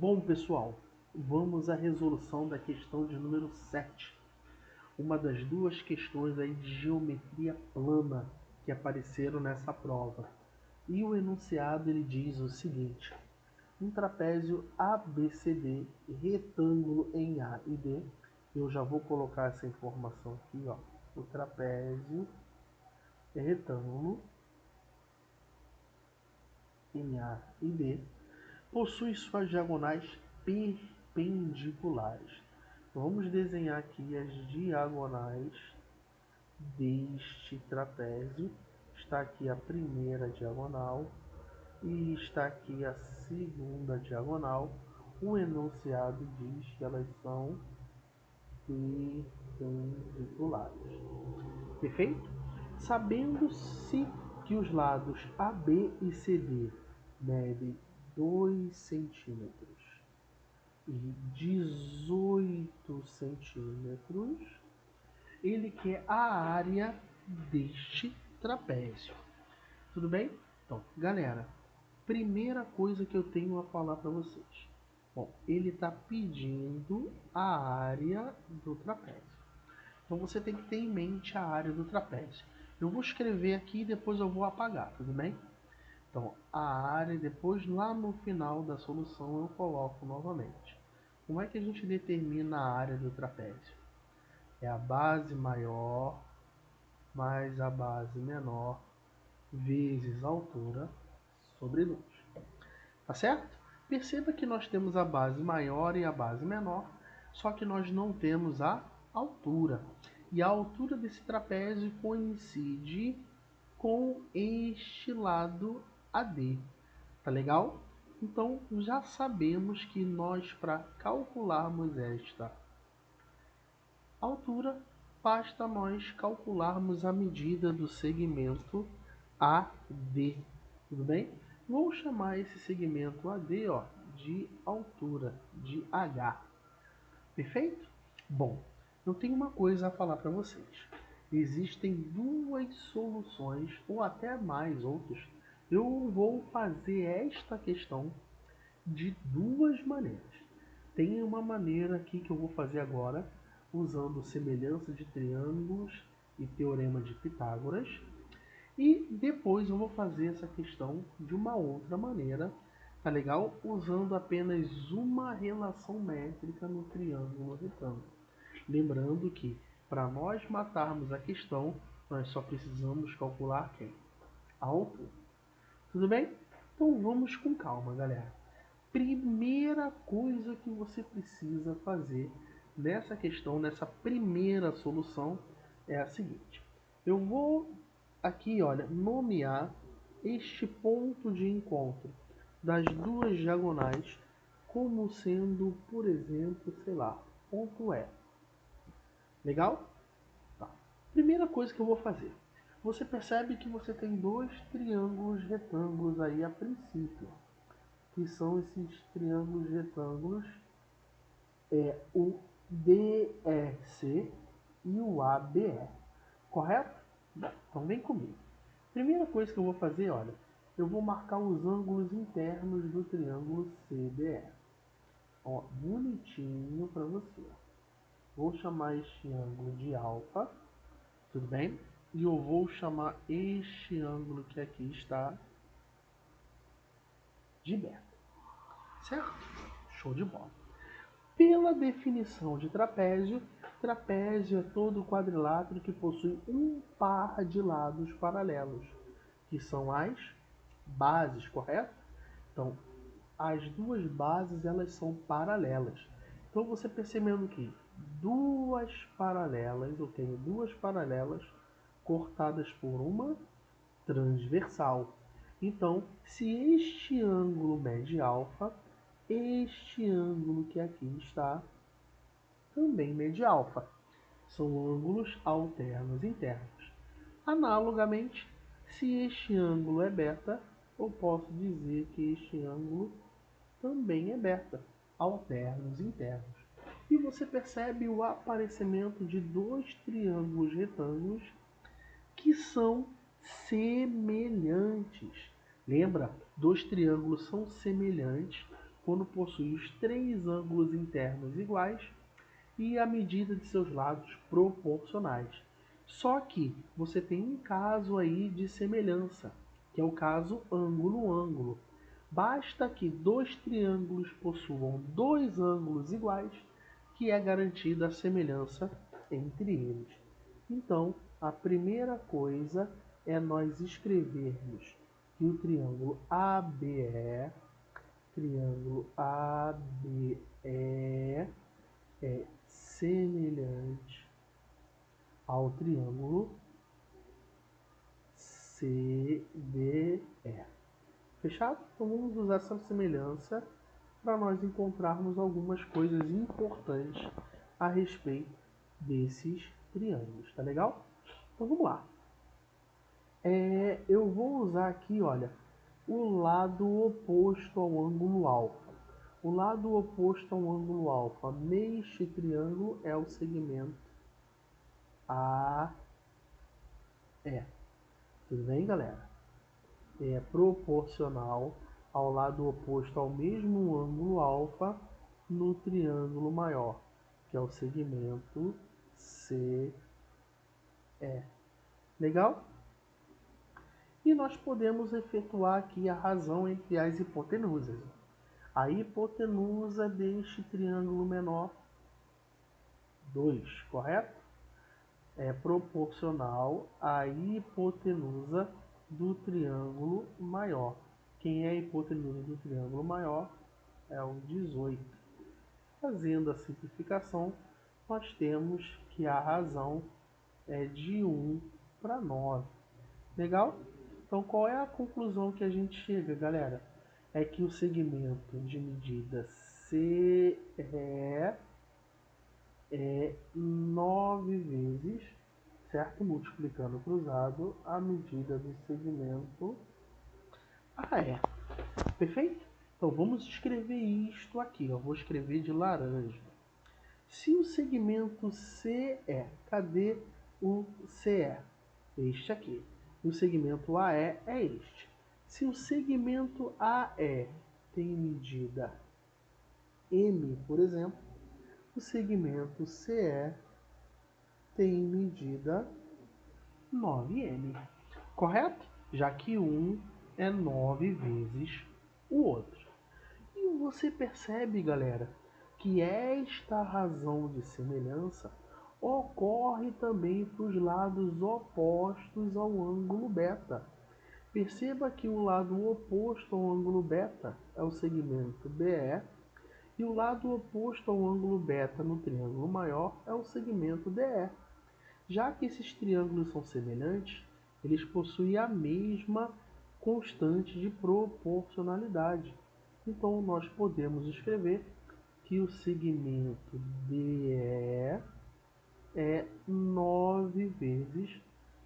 Bom, pessoal, vamos à resolução da questão de número 7. Uma das duas questões aí de geometria plana que apareceram nessa prova. E o enunciado ele diz o seguinte: um trapézio ABCD, retângulo em A e B. Eu já vou colocar essa informação aqui, ó. O trapézio é retângulo em A e B possui suas diagonais perpendiculares. Vamos desenhar aqui as diagonais deste trapézio. Está aqui a primeira diagonal e está aqui a segunda diagonal. O enunciado diz que elas são perpendiculares. Perfeito? Sabendo-se que os lados AB e CD medem 2 centímetros e 18 centímetros, ele quer a área deste trapézio. Tudo bem? Então, galera, primeira coisa que eu tenho a falar para vocês. Bom, ele está pedindo a área do trapézio. Então você tem que ter em mente a área do trapézio. Eu vou escrever aqui e depois eu vou apagar, tudo bem? Então, a área, depois lá no final da solução eu coloco novamente. Como é que a gente determina a área do trapézio? É a base maior mais a base menor vezes a altura sobre 2. Tá certo? Perceba que nós temos a base maior e a base menor, só que nós não temos a altura. E a altura desse trapézio coincide com este lado AD. Tá legal? Então, já sabemos que nós, para calcularmos esta altura, basta nós calcularmos a medida do segmento AD. Tudo bem? Vou chamar esse segmento AD, ó, de altura, de H. Perfeito? Bom, eu tenho uma coisa a falar para vocês. Existem duas soluções, ou até mais outras. Eu vou fazer esta questão de duas maneiras. Tem uma maneira aqui que eu vou fazer agora, usando semelhança de triângulos e teorema de Pitágoras. E depois eu vou fazer essa questão de uma outra maneira, tá legal? Usando apenas uma relação métrica no triângulo retângulo. Lembrando que para nós matarmos a questão, nós só precisamos calcular quem? A altura. Tudo bem? Então vamos com calma, galera. Primeira coisa que você precisa fazer nessa questão, nessa primeira solução, é a seguinte. Eu vou aqui, olha, nomear este ponto de encontro das duas diagonais como sendo, por exemplo, sei lá, ponto E. Legal? Tá. Primeira coisa que eu vou fazer. Você percebe que você tem dois triângulos retângulos aí a princípio. Que são esses triângulos retângulos, o DEC e o ABE. Correto? Bom, então vem comigo. Primeira coisa que eu vou fazer, olha, eu vou marcar os ângulos internos do triângulo CDE. Ó, bonitinho para você. Vou chamar este ângulo de alfa, tudo bem? E eu vou chamar este ângulo que aqui está de beta. Certo? Show de bola. Pela definição de trapézio, trapézio é todo quadrilátero que possui um par de lados paralelos, que são as bases, correto? Então, as duas bases elas são paralelas. Então, você percebendo que duas paralelas, eu tenho duas paralelas cortadas por uma transversal. Então, se este ângulo mede alfa, este ângulo que aqui está também mede alfa. São ângulos alternos internos. Analogamente, se este ângulo é beta, eu posso dizer que este ângulo também é beta, alternos internos. E você percebe o aparecimento de dois triângulos retângulos que são semelhantes. Lembra? Dois triângulos são semelhantes quando possui os três ângulos internos iguais e a medida de seus lados proporcionais. Só que você tem um caso aí de semelhança, que é o caso ângulo-ângulo. Basta que dois triângulos possuam dois ângulos iguais, que é garantida a semelhança entre eles. Então, a primeira coisa é nós escrevermos que o triângulo ABE é semelhante ao triângulo CDE. Fechado? Então vamos usar essa semelhança para nós encontrarmos algumas coisas importantes a respeito desses triângulos, tá legal? Então vamos lá. Eu vou usar aqui, olha, o lado oposto ao ângulo alfa. O lado oposto ao ângulo alfa neste triângulo é o segmento AE. Tudo bem, galera? É proporcional ao lado oposto ao mesmo ângulo alfa no triângulo maior, que é o segmento CE. Legal? E nós podemos efetuar aqui a razão entre as hipotenusas. A hipotenusa deste triângulo menor, 2, correto? É proporcional à hipotenusa do triângulo maior. Quem é a hipotenusa do triângulo maior é o 18. Fazendo a simplificação, nós temos que a razão é de 1 para 9. Legal? Então, qual é a conclusão que a gente chega, galera? É que o segmento de medida CE é 9 vezes, certo? Multiplicando cruzado, a medida do segmento AE. Perfeito? Então, vamos escrever isto aqui. Eu vou escrever de laranja. Se o segmento CE, cadê o CE? Este aqui. E o segmento AE é este. Se o segmento AE tem medida M, por exemplo, o segmento CE tem medida 9M. Correto? Já que um é 9 vezes o outro. E você percebe, galera, que esta razão de semelhança ocorre também para os lados opostos ao ângulo beta. Perceba que o lado oposto ao ângulo beta é o segmento BE e o lado oposto ao ângulo beta no triângulo maior é o segmento DE. Já que esses triângulos são semelhantes, eles possuem a mesma constante de proporcionalidade. Então, nós podemos escrever que o segmento DE é 9 vezes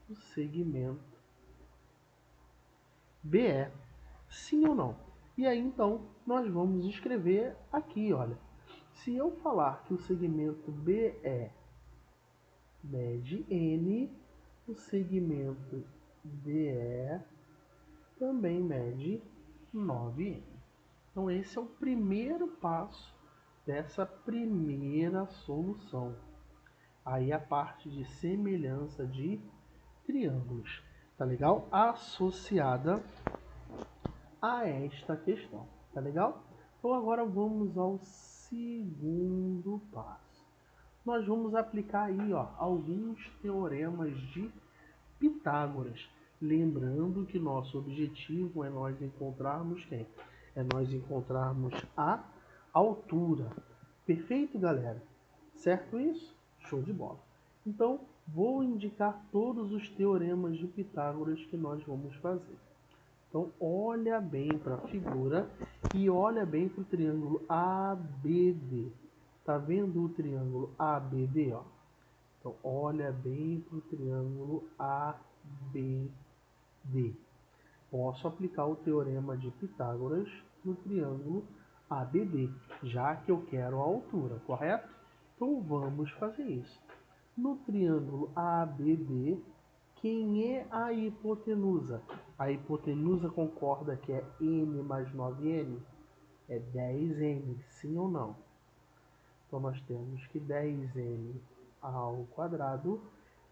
o segmento BE. Sim ou não? E aí, então, nós vamos escrever aqui, olha. Se eu falar que o segmento BE mede N, o segmento DE também mede 9N. Então esse é o primeiro passo dessa primeira solução. Aí a parte de semelhança de triângulos, tá legal? Associada a esta questão, tá legal? Então agora vamos ao segundo passo. Nós vamos aplicar aí, ó, alguns teoremas de Pitágoras. Lembrando que nosso objetivo é nós encontrarmos quem? É nós encontrarmos a altura. Perfeito, galera? Certo isso? Show de bola. Então, vou indicar todos os teoremas de Pitágoras que nós vamos fazer. Então, olha bem para a figura e olha bem para o triângulo ABD. Tá vendo o triângulo ABD, ó? Então, olha bem para o triângulo ABD. Posso aplicar o teorema de Pitágoras no triângulo ABD, já que eu quero a altura, correto? Então, vamos fazer isso. No triângulo ABD, quem é a hipotenusa? A hipotenusa concorda que é N mais 9N? É 10m, sim ou não? Então nós temos que 10m ao quadrado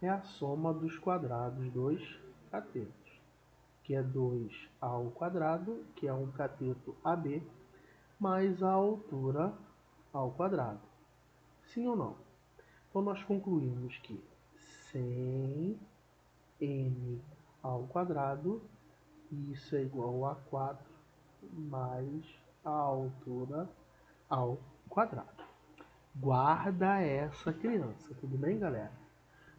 é a soma dos quadrados dos catetos, que é 2 ao quadrado, que é um cateto AB, mais a altura ao quadrado. Sim ou não? Então nós concluímos que 100m ao quadrado, isso é igual a 4 mais a altura ao quadrado. Guarda essa criança, tudo bem, galera?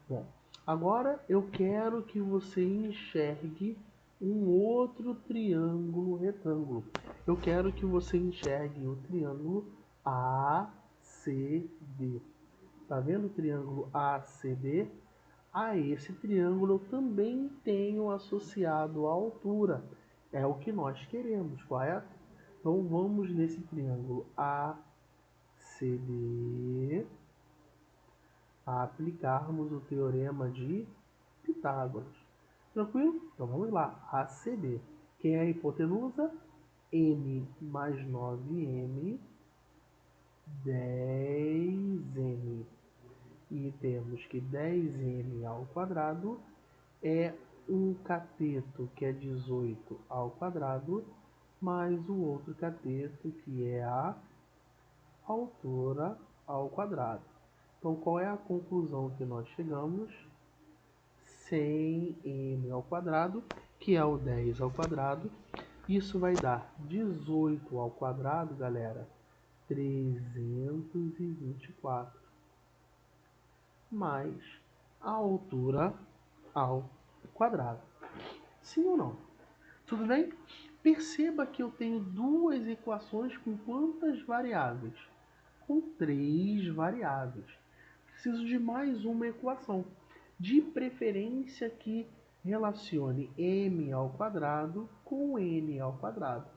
Bom, agora eu quero que você enxergue um outro triângulo retângulo. Eu quero que você enxergue o triângulo ACD. Tá vendo o triângulo ACD? A esse triângulo eu também tenho associado a altura. É o que nós queremos, correto? Então vamos nesse triângulo ACD a aplicarmos o teorema de Pitágoras. Tranquilo? Então vamos lá. ACD. Quem é a hipotenusa? M mais 9m, 10m. E temos que 10m ao quadrado é um cateto, que é 18 ao quadrado, mais o outro cateto, que é a altura ao quadrado. Então, qual é a conclusão que nós chegamos? 100m ao quadrado, que é o 10 ao quadrado. Isso vai dar 18 ao quadrado, galera, 324, mais a altura ao quadrado. Sim ou não? Tudo bem? Perceba que eu tenho duas equações com quantas variáveis? Com 3 variáveis. Preciso de mais uma equação, de preferência que relacione m ao quadrado com n ao quadrado.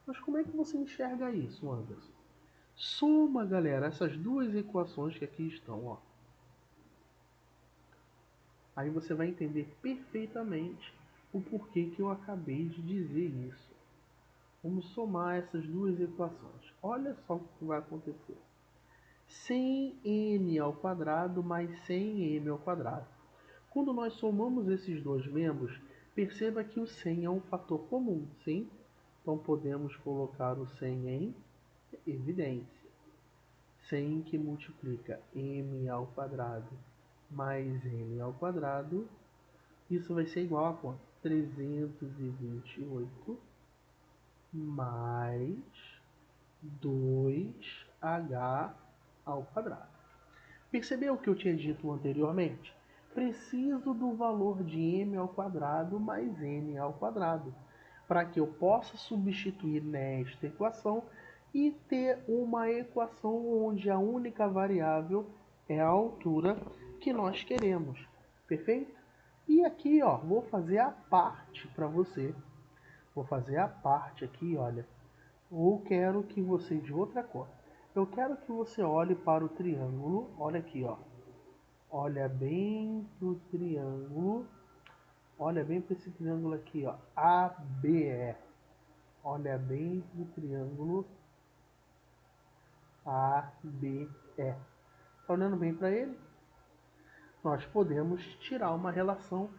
Mas como é que você enxerga isso, Anderson? Soma, galera, essas duas equações que aqui estão, ó. Aí você vai entender perfeitamente o porquê que eu acabei de dizer isso. Vamos somar essas duas equações. Olha só o que vai acontecer. 100n ao quadrado mais 100m ao quadrado. Quando nós somamos esses dois membros, perceba que o 100 é um fator comum, sim? Então podemos colocar o 100 em evidência. 100 que multiplica m ao quadrado mais m ao quadrado, isso vai ser igual a quanto? 328 mais 2h ao quadrado. Percebeu o que eu tinha dito anteriormente? Preciso do valor de m ao quadrado mais n ao quadrado, para que eu possa substituir nesta equação e ter uma equação onde a única variável é a altura que nós queremos. Perfeito? E aqui, ó, vou fazer a parte para você. Vou fazer a parte aqui, olha. Ou quero que você de outra cor. Eu quero que você olhe para o triângulo. Olha aqui, ó. Olha bem para o triângulo. Olha bem para esse triângulo aqui, ó. ABE. Olha bem para o triângulo ABE. Tá olhando bem para ele? Nós podemos tirar uma relação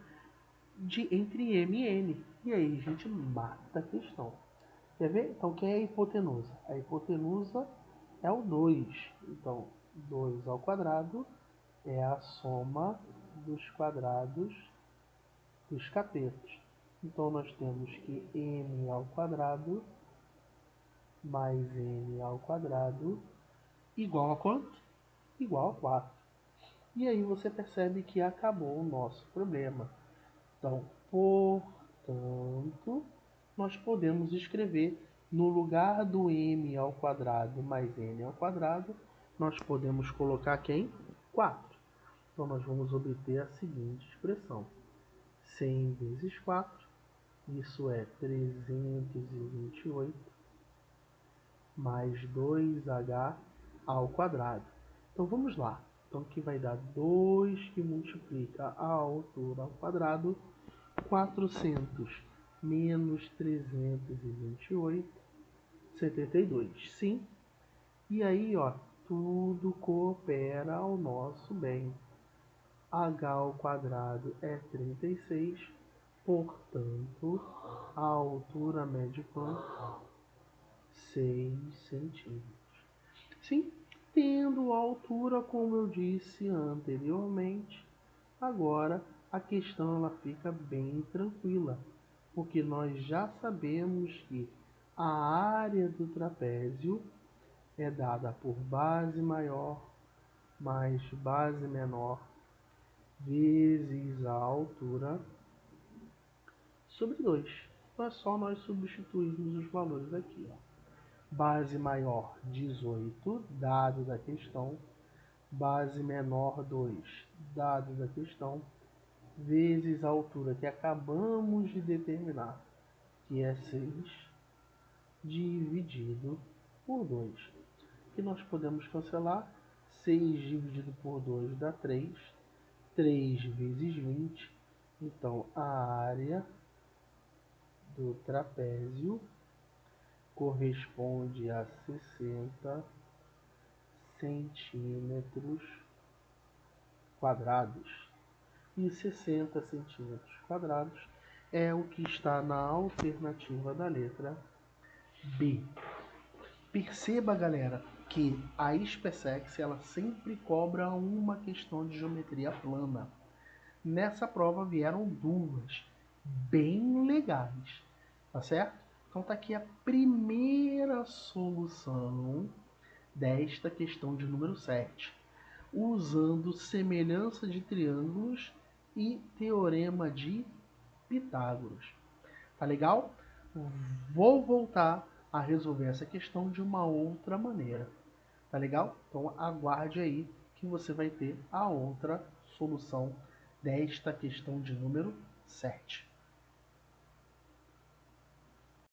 entre M e N. E aí a gente mata a questão. Quer ver? Então, quem é a hipotenusa? A hipotenusa é o 2. Então, 2 ao quadrado é a soma dos quadrados dos catetos. Então, nós temos que m ao quadrado mais n ao quadrado igual a quanto? Igual a 4. E aí você percebe que acabou o nosso problema. Então, portanto, nós podemos escrever no lugar do m ao quadrado mais n ao quadrado, nós podemos colocar quem? 4. Então, nós vamos obter a seguinte expressão. 100 vezes 4, isso é 328, mais 2h ao quadrado. Então, vamos lá. Então, aqui vai dar 2 que multiplica a altura ao quadrado, 400 menos 328, 72. Sim. E aí, ó, tudo coopera ao nosso bem. H ao quadrado é 36, portanto, a altura média é 6 centímetros. Sim, tendo a altura como eu disse anteriormente, agora a questão ela fica bem tranquila, porque nós já sabemos que a área do trapézio é dada por base maior mais base menor vezes a altura sobre 2. Então é só nós substituirmos os valores aqui. Ó. Base maior 18, dado da questão. Base menor 2, dado da questão. Vezes a altura que acabamos de determinar, que é 6, dividido por 2. Que nós podemos cancelar. 6 dividido por 2 dá 3. 3 vezes 20. Então, a área do trapézio corresponde a 60 centímetros quadrados. E 60 centímetros quadrados é o que está na alternativa da letra B. Perceba, galera, que a SpaceX ela sempre cobra uma questão de geometria plana. Nessa prova vieram duas bem legais, tá certo? Então tá aqui a primeira solução desta questão de número 7, usando semelhança de triângulos e teorema de Pitágoras. Tá legal? Vou voltar a resolver essa questão de uma outra maneira. Tá legal? Então aguarde aí que você vai ter a outra solução desta questão de número 7.